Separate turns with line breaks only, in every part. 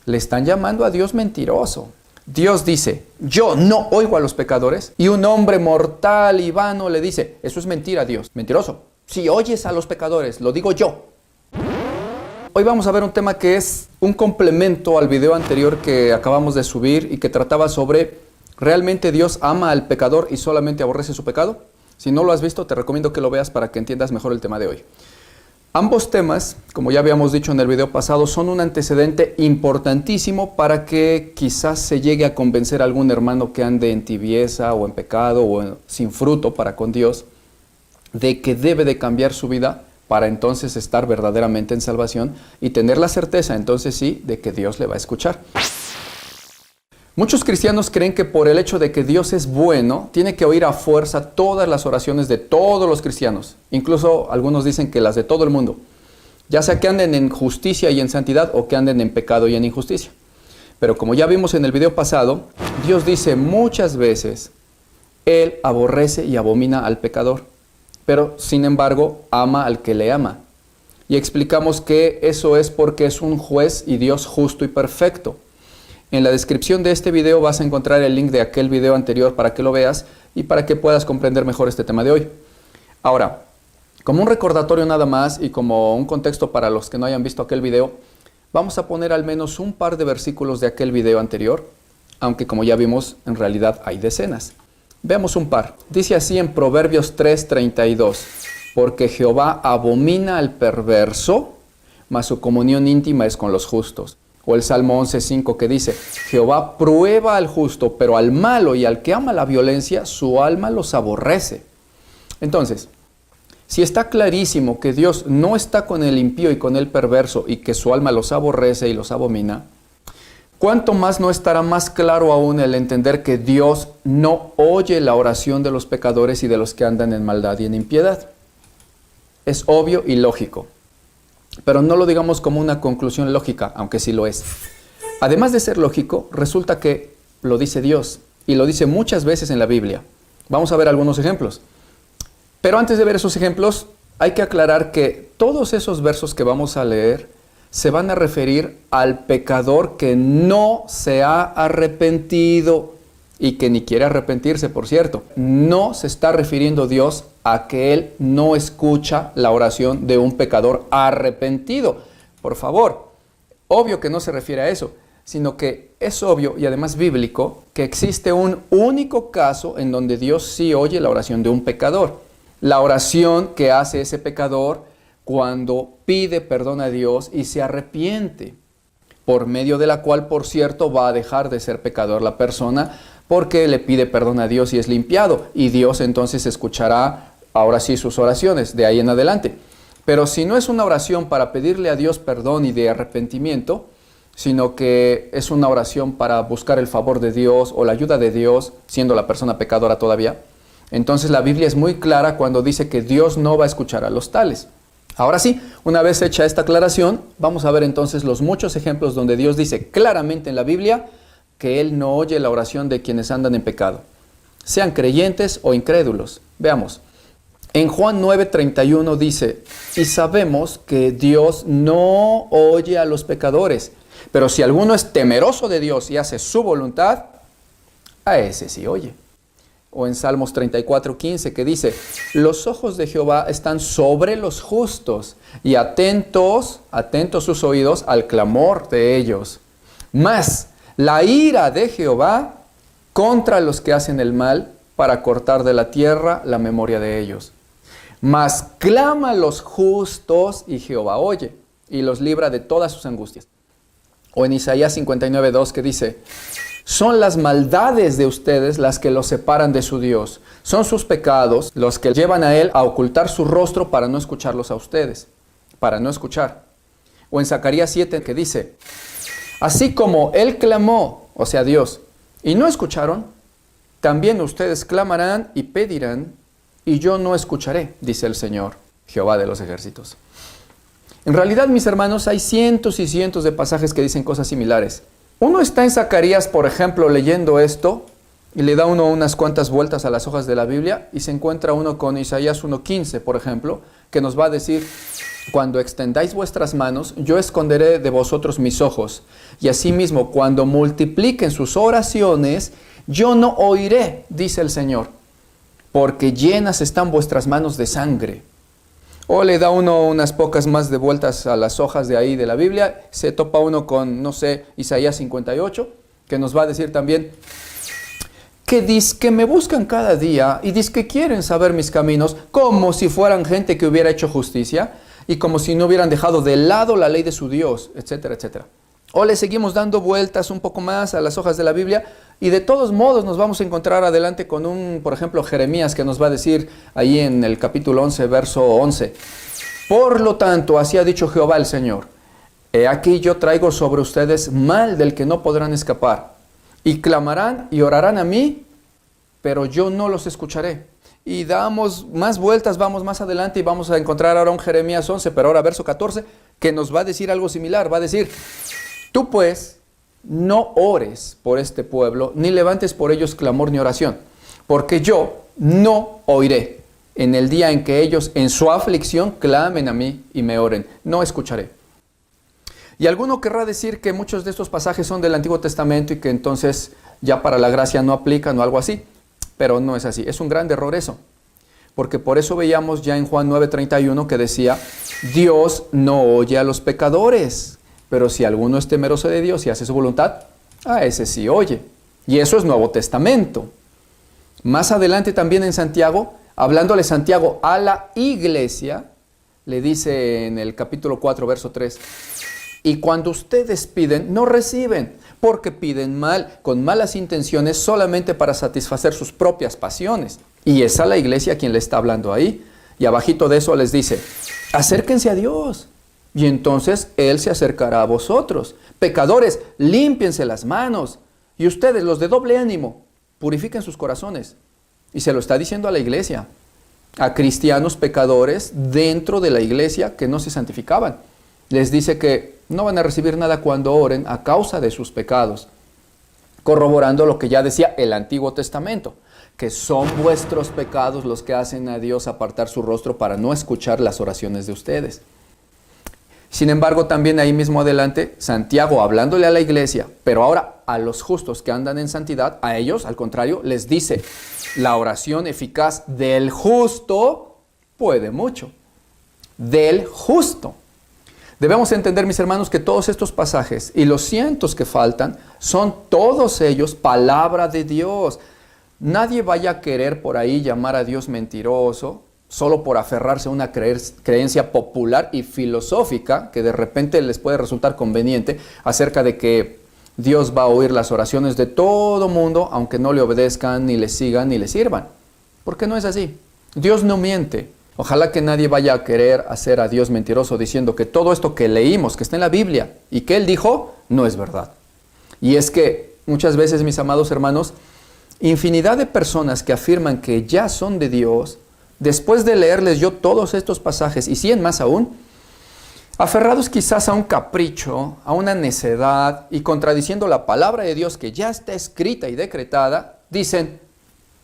Le están llamando a Dios mentiroso. Dios dice, yo no oigo a los pecadores, y un hombre mortal y vano le dice, eso es mentira, Dios, mentiroso. Si oyes a los pecadores, lo digo yo. Hoy vamos a ver un tema que es un complemento al video anterior que acabamos de subir y que trataba sobre, ¿realmente Dios ama al pecador y solamente aborrece su pecado? Si no lo has visto, te recomiendo que lo veas para que entiendas mejor el tema de hoy. Ambos temas, como ya habíamos dicho en el video pasado, son un antecedente importantísimo para que quizás se llegue a convencer a algún hermano que ande en tibieza o en pecado o sin fruto para con Dios, de que debe de cambiar su vida para entonces estar verdaderamente en salvación y tener la certeza, entonces sí, de que Dios le va a escuchar. Muchos cristianos creen que por el hecho de que Dios es bueno, tiene que oír a fuerza todas las oraciones de todos los cristianos. Incluso algunos dicen que las de todo el mundo. Ya sea que anden en justicia y en santidad o que anden en pecado y en injusticia. Pero como ya vimos en el video pasado, Dios dice muchas veces, Él aborrece y abomina al pecador. Pero sin embargo, ama al que le ama. Y explicamos que eso es porque es un juez y Dios justo y perfecto. En la descripción de este video vas a encontrar el link de aquel video anterior para que lo veas y para que puedas comprender mejor este tema de hoy. Ahora, como un recordatorio nada más y como un contexto para los que no hayan visto aquel video, vamos a poner al menos un par de versículos de aquel video anterior, aunque como ya vimos, en realidad hay decenas. Veamos un par. Dice así en Proverbios 3:32, porque Jehová abomina al perverso, mas su comunión íntima es con los justos. O el Salmo 11:5 que dice, Jehová prueba al justo, pero al malo y al que ama la violencia, su alma los aborrece. Entonces, si está clarísimo que Dios no está con el impío y con el perverso y que su alma los aborrece y los abomina, ¿cuánto más no estará más claro aún el entender que Dios no oye la oración de los pecadores y de los que andan en maldad y en impiedad? Es obvio y lógico. Pero no lo digamos como una conclusión lógica, aunque sí lo es. Además de ser lógico, resulta que lo dice Dios, y lo dice muchas veces en la Biblia. Vamos a ver algunos ejemplos. Pero antes de ver esos ejemplos, hay que aclarar que todos esos versos que vamos a leer se van a referir al pecador que no se ha arrepentido y que ni quiere arrepentirse, por cierto. No se está refiriendo Dios a que Él no escucha la oración de un pecador arrepentido. Por favor, obvio que no se refiere a eso, sino que es obvio y además bíblico que existe un único caso en donde Dios sí oye la oración de un pecador. La oración que hace ese pecador cuando pide perdón a Dios y se arrepiente, por medio de la cual, por cierto, va a dejar de ser pecador la persona porque le pide perdón a Dios y es limpiado, y Dios entonces escuchará ahora sí sus oraciones de ahí en adelante. Pero si no es una oración para pedirle a Dios perdón y de arrepentimiento, sino que es una oración para buscar el favor de Dios o la ayuda de Dios, siendo la persona pecadora todavía, entonces la Biblia es muy clara cuando dice que Dios no va a escuchar a los tales. Ahora sí, una vez hecha esta aclaración, vamos a ver entonces los muchos ejemplos donde Dios dice claramente en la Biblia que Él no oye la oración de quienes andan en pecado, sean creyentes o incrédulos. Veamos. En Juan 9:31 dice, y sabemos que Dios no oye a los pecadores, pero si alguno es temeroso de Dios y hace su voluntad, a ese sí oye. O en Salmos 34:15 que dice, los ojos de Jehová están sobre los justos y atentos sus oídos al clamor de ellos. Mas la ira de Jehová contra los que hacen el mal para cortar de la tierra la memoria de ellos. Mas clama a los justos y Jehová oye y los libra de todas sus angustias. O en Isaías 59:2 que dice, son las maldades de ustedes las que los separan de su Dios. Son sus pecados los que llevan a Él a ocultar su rostro para no escucharlos a ustedes, para no escuchar. O en Zacarías 7 que dice, así como Él clamó, o sea Dios, y no escucharon, también ustedes clamarán y pedirán, y yo no escucharé, dice el Señor, Jehová de los ejércitos. En realidad, mis hermanos, hay cientos y cientos de pasajes que dicen cosas similares. Uno está en Zacarías, por ejemplo, leyendo esto, y le da uno unas cuantas vueltas a las hojas de la Biblia, y se encuentra uno con Isaías 1:15, por ejemplo, que nos va a decir, cuando extendáis vuestras manos, yo esconderé de vosotros mis ojos. Y asimismo, cuando multipliquen sus oraciones, yo no oiré, dice el Señor, porque llenas están vuestras manos de sangre. O le da uno unas pocas más de vueltas a las hojas de ahí de la Biblia, se topa uno con, no sé, Isaías 58, que nos va a decir también, que dice que me buscan cada día y dice que quieren saber mis caminos, como si fueran gente que hubiera hecho justicia y como si no hubieran dejado de lado la ley de su Dios, etcétera, etcétera. O le seguimos dando vueltas un poco más a las hojas de la Biblia y de todos modos nos vamos a encontrar adelante con por ejemplo, Jeremías, que nos va a decir ahí en el capítulo 11, verso 11. Por lo tanto, así ha dicho Jehová el Señor, he aquí yo traigo sobre ustedes mal del que no podrán escapar, y clamarán y orarán a mí, pero yo no los escucharé. Y damos más vueltas, vamos más adelante y vamos a encontrar ahora un Jeremías 11, pero ahora verso 14, que nos va a decir algo similar, va a decir, tú pues no ores por este pueblo, ni levantes por ellos clamor ni oración, porque yo no oiré en el día en que ellos en su aflicción clamen a mí y me oren, no escucharé. Y alguno querrá decir que muchos de estos pasajes son del Antiguo Testamento y que entonces ya para la gracia no aplican o algo así, pero no es así, es un gran error eso, porque por eso veíamos ya en Juan 9:31 que decía, Dios no oye a los pecadores, pero si alguno es temeroso de Dios y hace su voluntad, a ese sí oye. Y eso es Nuevo Testamento. Más adelante también en Santiago, hablándole Santiago a la iglesia, le dice en el capítulo 4, verso 3, y cuando ustedes piden, no reciben, porque piden mal, con malas intenciones, solamente para satisfacer sus propias pasiones. Y es a la iglesia quien le está hablando ahí. Y abajito de eso les dice, acérquense a Dios, y entonces Él se acercará a vosotros. Pecadores, límpiense las manos. Y ustedes, los de doble ánimo, purifiquen sus corazones. Y se lo está diciendo a la iglesia, a cristianos pecadores dentro de la iglesia que no se santificaban. Les dice que no van a recibir nada cuando oren a causa de sus pecados, corroborando lo que ya decía el Antiguo Testamento, que son vuestros pecados los que hacen a Dios apartar su rostro para no escuchar las oraciones de ustedes. Sin embargo, también ahí mismo adelante, Santiago hablándole a la iglesia, pero ahora a los justos que andan en santidad, a ellos, al contrario, les dice, la oración eficaz del justo puede mucho. Del justo. Debemos entender, mis hermanos, que todos estos pasajes y los cientos que faltan son todos ellos palabra de Dios. Nadie vaya a querer por ahí llamar a Dios mentiroso solo por aferrarse a una creencia popular y filosófica que de repente les puede resultar conveniente acerca de que Dios va a oír las oraciones de todo mundo aunque no le obedezcan, ni le sigan, ni le sirvan. Porque no es así. Dios no miente. Ojalá que nadie vaya a querer hacer a Dios mentiroso diciendo que todo esto que leímos, que está en la Biblia y que Él dijo, no es verdad. Y es que muchas veces, mis amados hermanos, infinidad de personas que afirman que ya son de Dios, después de leerles yo todos estos pasajes, y 100 más aún, aferrados quizás a un capricho, a una necedad y contradiciendo la palabra de Dios que ya está escrita y decretada, dicen,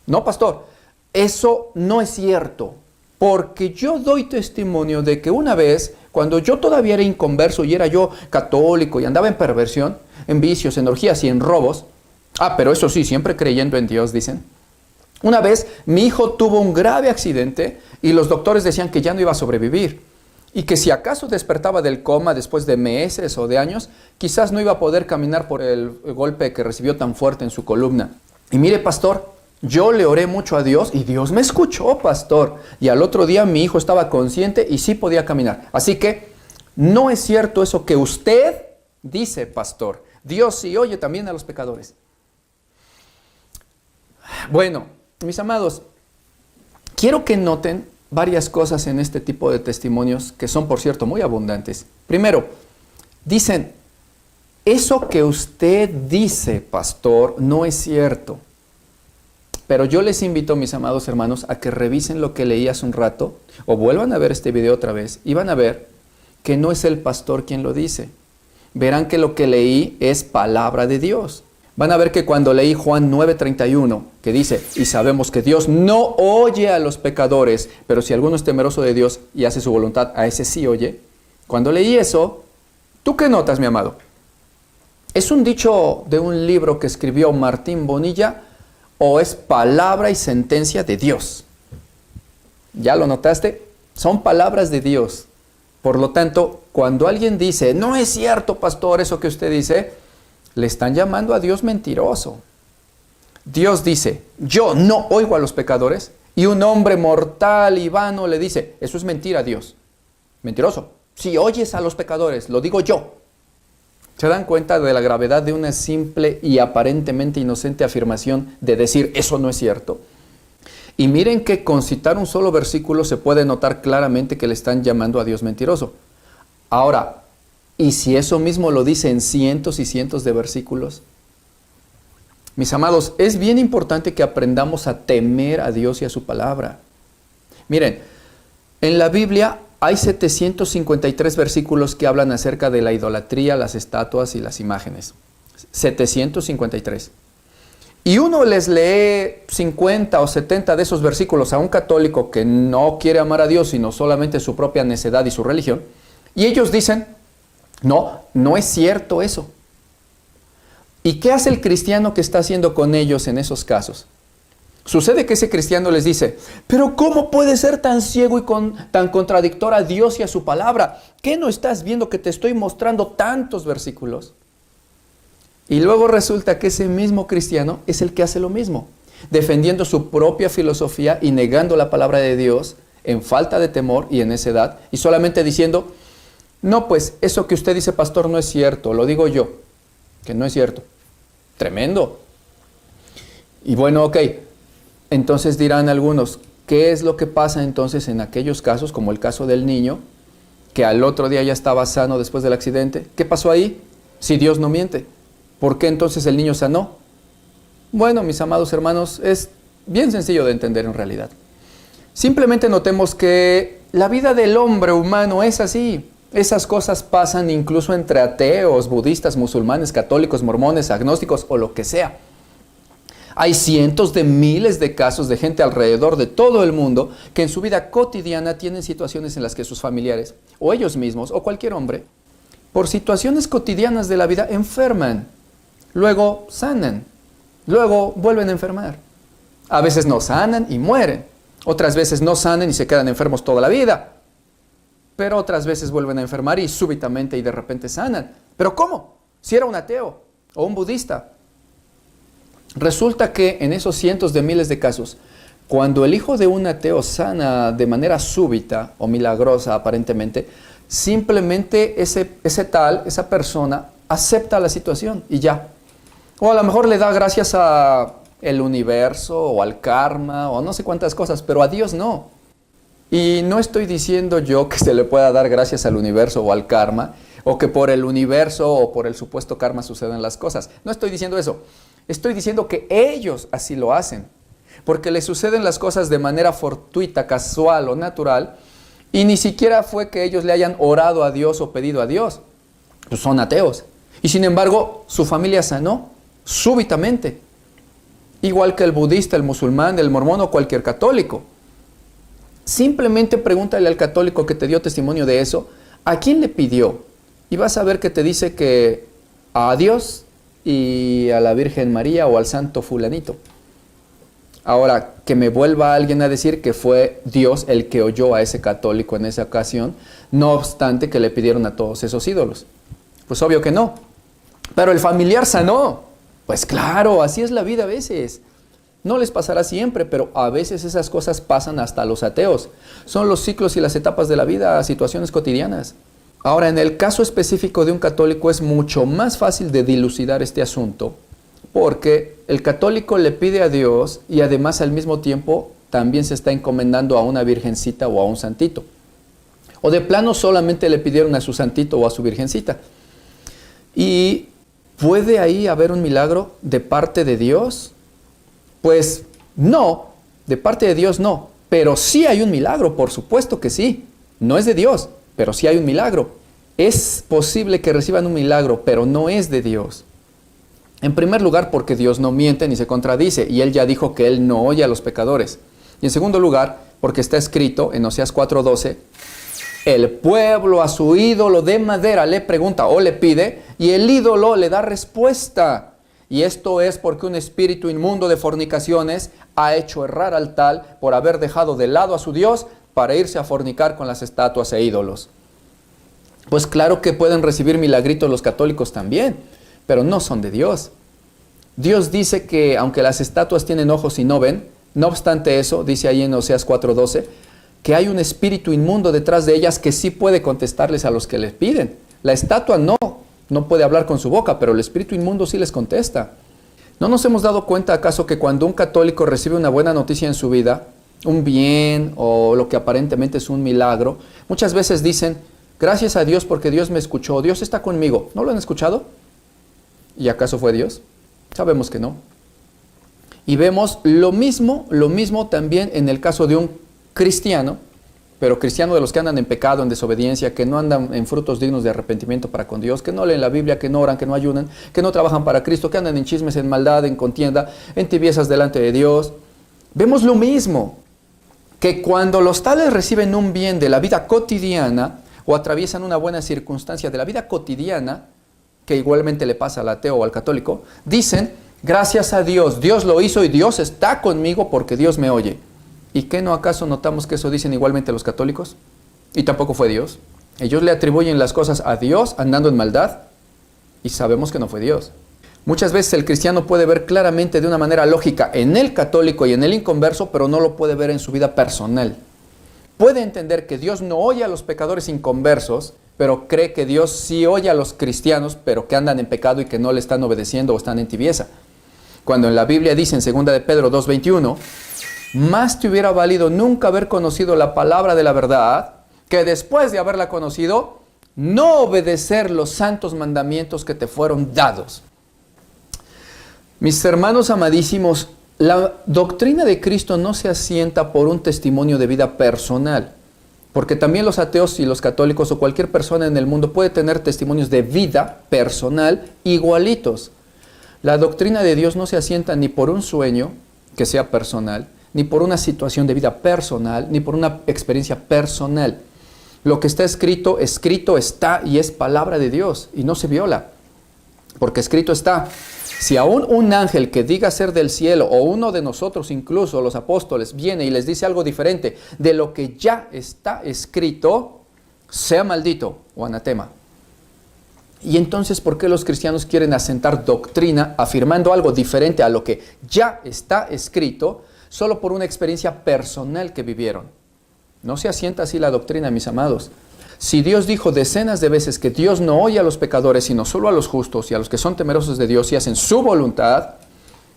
no, pastor, eso no es cierto. Porque yo doy testimonio de que una vez, cuando yo todavía era inconverso y era yo católico y andaba en perversión, en vicios, en orgías y en robos, pero eso sí, siempre creyendo en Dios, dicen, una vez mi hijo tuvo un grave accidente y los doctores decían que ya no iba a sobrevivir y que si acaso despertaba del coma después de meses o de años, quizás no iba a poder caminar por el golpe que recibió tan fuerte en su columna. Y mire, pastor, yo le oré mucho a Dios y Dios me escuchó, pastor. Y al otro día mi hijo estaba consciente y sí podía caminar. Así que no es cierto eso que usted dice, pastor. Dios sí oye también a los pecadores. Bueno, mis amados, quiero que noten varias cosas en este tipo de testimonios que son, por cierto, muy abundantes. Primero, dicen, eso que usted dice, pastor, no es cierto. Pero yo les invito, mis amados hermanos, a que revisen lo que leí hace un rato o vuelvan a ver este video otra vez y van a ver que no es el pastor quien lo dice. Verán que lo que leí es palabra de Dios. van a ver que cuando leí Juan 9:31, que dice, y sabemos que Dios no oye a los pecadores, pero si alguno es temeroso de Dios y hace su voluntad, a ese sí oye. Cuando leí eso, ¿tú qué notas, mi amado? ¿Es un dicho de un libro que escribió Martín Bonilla o es palabra y sentencia de Dios? ¿Ya lo notaste? Son palabras de Dios. Por lo tanto, cuando alguien dice, no es cierto, pastor, eso que usted dice, le están llamando a Dios mentiroso. Dios dice, yo no oigo a los pecadores, y un hombre mortal y vano le dice, eso es mentira, Dios. Mentiroso. Si oyes a los pecadores, lo digo yo. ¿Se dan cuenta de la gravedad de una simple y aparentemente inocente afirmación de decir, eso no es cierto? Y miren que con citar un solo versículo se puede notar claramente que le están llamando a Dios mentiroso. Ahora, ¿y si eso mismo lo dice en cientos y cientos de versículos? Mis amados, es bien importante que aprendamos a temer a Dios y a su palabra. Miren, en la Biblia hay 753 versículos que hablan acerca de la idolatría, las estatuas y las imágenes. 753. Y uno les lee 50 o 70 de esos versículos a un católico que no quiere amar a Dios, sino solamente su propia necedad y su religión. Y ellos dicen, no, no es cierto eso. ¿Y qué hace el cristiano que está haciendo con ellos en esos casos? Sucede que ese cristiano les dice, pero ¿cómo puede ser tan ciego y tan contradictor a Dios y a su palabra? ¿Qué no estás viendo que te estoy mostrando tantos versículos? Y luego resulta que ese mismo cristiano es el que hace lo mismo, defendiendo su propia filosofía y negando la palabra de Dios en falta de temor y en necedad, y solamente diciendo, no, pues eso que usted dice, pastor, no es cierto, lo digo yo, que no es cierto. Tremendo. Y bueno, ok. Entonces dirán algunos, ¿qué es lo que pasa entonces en aquellos casos, como el caso del niño, que al otro día ya estaba sano después del accidente? ¿Qué pasó ahí? Si Dios no miente, ¿por qué entonces el niño sanó? Bueno, mis amados hermanos, es bien sencillo de entender en realidad. Simplemente notemos que la vida del hombre humano es así. Esas cosas pasan incluso entre ateos, budistas, musulmanes, católicos, mormones, agnósticos o lo que sea. Hay cientos de miles de casos de gente alrededor de todo el mundo que en su vida cotidiana tienen situaciones en las que sus familiares, o ellos mismos, o cualquier hombre, por situaciones cotidianas de la vida enferman, luego sanan, luego vuelven a enfermar. A veces no sanan y mueren, otras veces no sanan y se quedan enfermos toda la vida, pero otras veces vuelven a enfermar y súbitamente y de repente sanan. ¿Pero cómo? Si era un ateo o un budista. Resulta que en esos cientos de miles de casos, cuando el hijo de un ateo sana de manera súbita o milagrosa aparentemente, simplemente esa persona acepta la situación y ya. O a lo mejor le da gracias a el universo o al karma o no sé cuántas cosas, pero a Dios no. Y no estoy diciendo yo que se le pueda dar gracias al universo o al karma, o que por el universo o por el supuesto karma sucedan las cosas. No estoy diciendo eso. Estoy diciendo que ellos así lo hacen, porque les suceden las cosas de manera fortuita, casual o natural, y ni siquiera fue que ellos le hayan orado a Dios o pedido a Dios. Pues son ateos. Y sin embargo, su familia sanó súbitamente. Igual que el budista, el musulmán, el mormón o cualquier católico. Simplemente pregúntale al católico que te dio testimonio de eso, ¿a quién le pidió? Y vas a ver que te dice que a Dios y a la Virgen María o al santo fulanito. Ahora, que me vuelva alguien a decir que fue Dios el que oyó a ese católico en esa ocasión, no obstante que le pidieron a todos esos ídolos. Pues obvio que no. Pero el familiar sanó. Pues claro, así es la vida a veces. No les pasará siempre, pero a veces esas cosas pasan hasta a los ateos. Son los ciclos y las etapas de la vida, situaciones cotidianas. Ahora, en el caso específico de un católico es mucho más fácil de dilucidar este asunto, porque el católico le pide a Dios y además al mismo tiempo también se está encomendando a una virgencita o a un santito. O de plano solamente le pidieron a su santito o a su virgencita. ¿Y puede ahí haber un milagro de parte de Dios? Pues no, de parte de Dios no, pero sí hay un milagro, por supuesto que sí. No es de Dios, pero sí hay un milagro. Es posible que reciban un milagro, pero no es de Dios. En primer lugar, porque Dios no miente ni se contradice, y Él ya dijo que Él no oye a los pecadores. Y en segundo lugar, porque está escrito en Oseas 4:12, el pueblo a su ídolo de madera le pregunta o le pide, y el ídolo le da respuesta. Y esto es porque un espíritu inmundo de fornicaciones ha hecho errar al tal por haber dejado de lado a su Dios para irse a fornicar con las estatuas e ídolos. Pues claro que pueden recibir milagritos los católicos también, pero no son de Dios. Dios dice que aunque las estatuas tienen ojos y no ven, no obstante eso, dice ahí en Oseas 4:12, que hay un espíritu inmundo detrás de ellas que sí puede contestarles a los que les piden. La estatua no puede hablar con su boca, pero el espíritu inmundo sí les contesta. ¿No nos hemos dado cuenta acaso que cuando un católico recibe una buena noticia en su vida, un bien o lo que aparentemente es un milagro, muchas veces dicen, gracias a Dios porque Dios me escuchó, Dios está conmigo? ¿No lo han escuchado? ¿Y acaso fue Dios? Sabemos que no. Y vemos lo mismo también en el caso de un cristiano, pero cristiano de los que andan en pecado, en desobediencia, que no andan en frutos dignos de arrepentimiento para con Dios, que no leen la Biblia, que no oran, que no ayunan, que no trabajan para Cristo, que andan en chismes, en maldad, en contienda, en tibiezas delante de Dios. Vemos lo mismo, que cuando los tales reciben un bien de la vida cotidiana o atraviesan una buena circunstancia de la vida cotidiana, que igualmente le pasa al ateo o al católico, dicen, gracias a Dios, Dios lo hizo y Dios está conmigo porque Dios me oye. ¿Y qué no acaso notamos que eso dicen igualmente los católicos? Y tampoco fue Dios. Ellos le atribuyen las cosas a Dios andando en maldad y sabemos que no fue Dios. Muchas veces el cristiano puede ver claramente de una manera lógica en el católico y en el inconverso, pero no lo puede ver en su vida personal. Puede entender que Dios no oye a los pecadores inconversos, pero cree que Dios sí oye a los cristianos, pero que andan en pecado y que no le están obedeciendo o están en tibieza. Cuando en la Biblia dice en 2 de Pedro 2:21, más te hubiera valido nunca haber conocido la palabra de la verdad, que después de haberla conocido, no obedecer los santos mandamientos que te fueron dados. Mis hermanos amadísimos, la doctrina de Cristo no se asienta por un testimonio de vida personal, porque también los ateos y los católicos o cualquier persona en el mundo puede tener testimonios de vida personal igualitos. La doctrina de Dios no se asienta ni por un sueño que sea personal, ni por una situación de vida personal, ni por una experiencia personal. Lo que está escrito está y es palabra de Dios y no se viola, porque escrito está. Si aún un ángel que diga ser del cielo o uno de nosotros, incluso los apóstoles, viene y les dice algo diferente de lo que ya está escrito, sea maldito o anatema. Y entonces, ¿por qué los cristianos quieren asentar doctrina afirmando algo diferente a lo que ya está escrito solo por una experiencia personal que vivieron? No se asienta así la doctrina, mis amados. Si Dios dijo decenas de veces que Dios no oye a los pecadores, sino solo a los justos y a los que son temerosos de Dios y hacen su voluntad,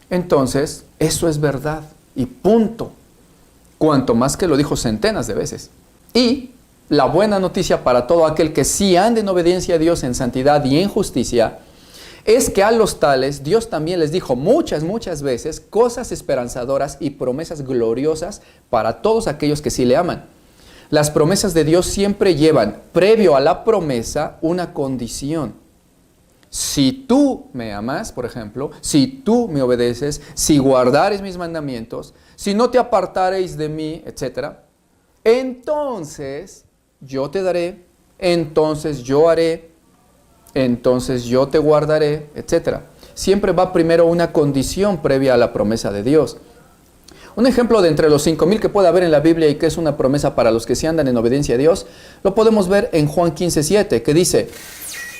entonces eso es verdad y punto. Cuanto más que lo dijo centenas de veces. Y la buena noticia para todo aquel que sí anda en obediencia a Dios, en santidad y en justicia, es que a los tales Dios también les dijo muchas veces cosas esperanzadoras y promesas gloriosas para todos aquellos que sí le aman. Las promesas de Dios siempre llevan, previo a la promesa, una condición. Si tú me amas, por ejemplo, si tú me obedeces, si guardares mis mandamientos, si no te apartareis de mí, etc., entonces yo te daré, entonces yo haré, entonces yo te guardaré, etc. Siempre va primero una condición previa a la promesa de Dios. Un ejemplo de entre los 5,000 que puede haber en la Biblia y que es una promesa para los que se andan en obediencia a Dios, lo podemos ver en Juan 15:7, que dice,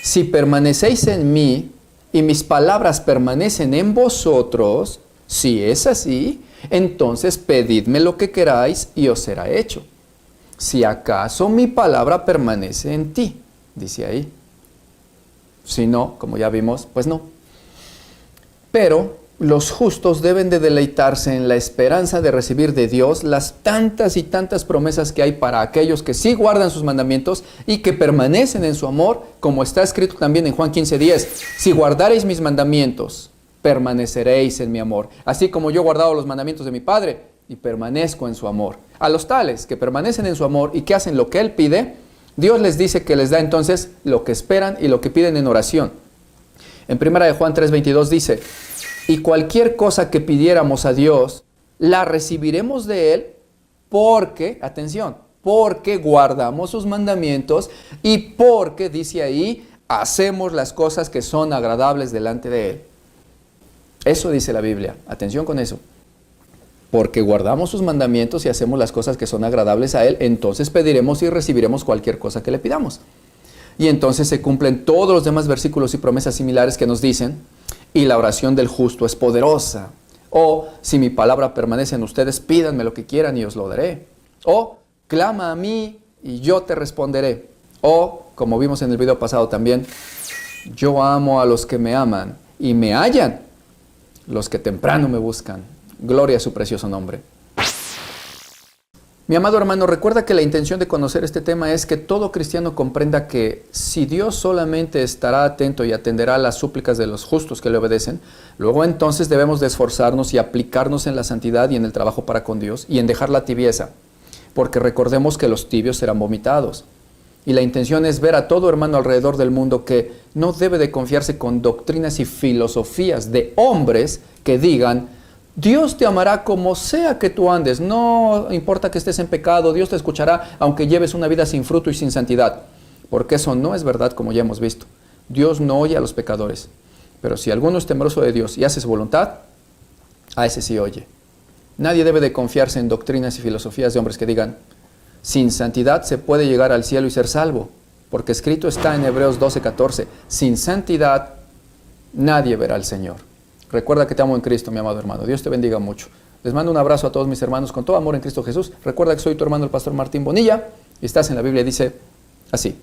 si permanecéis en mí y mis palabras permanecen en vosotros, si es así, entonces pedidme lo que queráis y os será hecho. Si acaso mi palabra permanece en ti, dice ahí. Si no, como ya vimos, pues no. Pero los justos deben de deleitarse en la esperanza de recibir de Dios las tantas y tantas promesas que hay para aquellos que sí guardan sus mandamientos y que permanecen en su amor, como está escrito también en Juan 15:10. Si guardareis mis mandamientos, permaneceréis en mi amor, así como yo he guardado los mandamientos de mi Padre y permanezco en su amor. A los tales que permanecen en su amor y que hacen lo que Él pide, Dios les dice que les da entonces lo que esperan y lo que piden en oración. En 1 Juan 3:22 dice, y cualquier cosa que pidiéramos a Dios, la recibiremos de Él porque, atención, porque guardamos sus mandamientos y porque, dice ahí, hacemos las cosas que son agradables delante de Él. Eso dice la Biblia, atención con eso. Porque guardamos sus mandamientos y hacemos las cosas que son agradables a Él, entonces pediremos y recibiremos cualquier cosa que le pidamos. Y entonces se cumplen todos los demás versículos y promesas similares que nos dicen, y la oración del justo es poderosa. O, si mi palabra permanece en ustedes, pídanme lo que quieran y os lo daré. O, clama a mí y yo te responderé. O, como vimos en el video pasado también, yo amo a los que me aman y me hallan, los que temprano me buscan. Gloria a su precioso nombre. Mi amado hermano, recuerda que la intención de conocer este tema es que todo cristiano comprenda que si Dios solamente estará atento y atenderá a las súplicas de los justos que le obedecen, luego entonces debemos de esforzarnos y aplicarnos en la santidad y en el trabajo para con Dios y en dejar la tibieza, porque recordemos que los tibios serán vomitados. Y la intención es ver a todo hermano alrededor del mundo que no debe de confiarse con doctrinas y filosofías de hombres que digan, Dios te amará como sea que tú andes, no importa que estés en pecado, Dios te escuchará aunque lleves una vida sin fruto y sin santidad, porque eso no es verdad como ya hemos visto. Dios no oye a los pecadores, pero si alguno es temeroso de Dios y hace su voluntad, a ese sí oye. Nadie debe de confiarse en doctrinas y filosofías de hombres que digan, sin santidad se puede llegar al cielo y ser salvo, porque escrito está en Hebreos 12:14, sin santidad nadie verá al Señor. Recuerda que te amo en Cristo, mi amado hermano. Dios te bendiga mucho. Les mando un abrazo a todos mis hermanos con todo amor en Cristo Jesús. Recuerda que soy tu hermano el pastor Martín Bonilla y estás en la Biblia, dice así.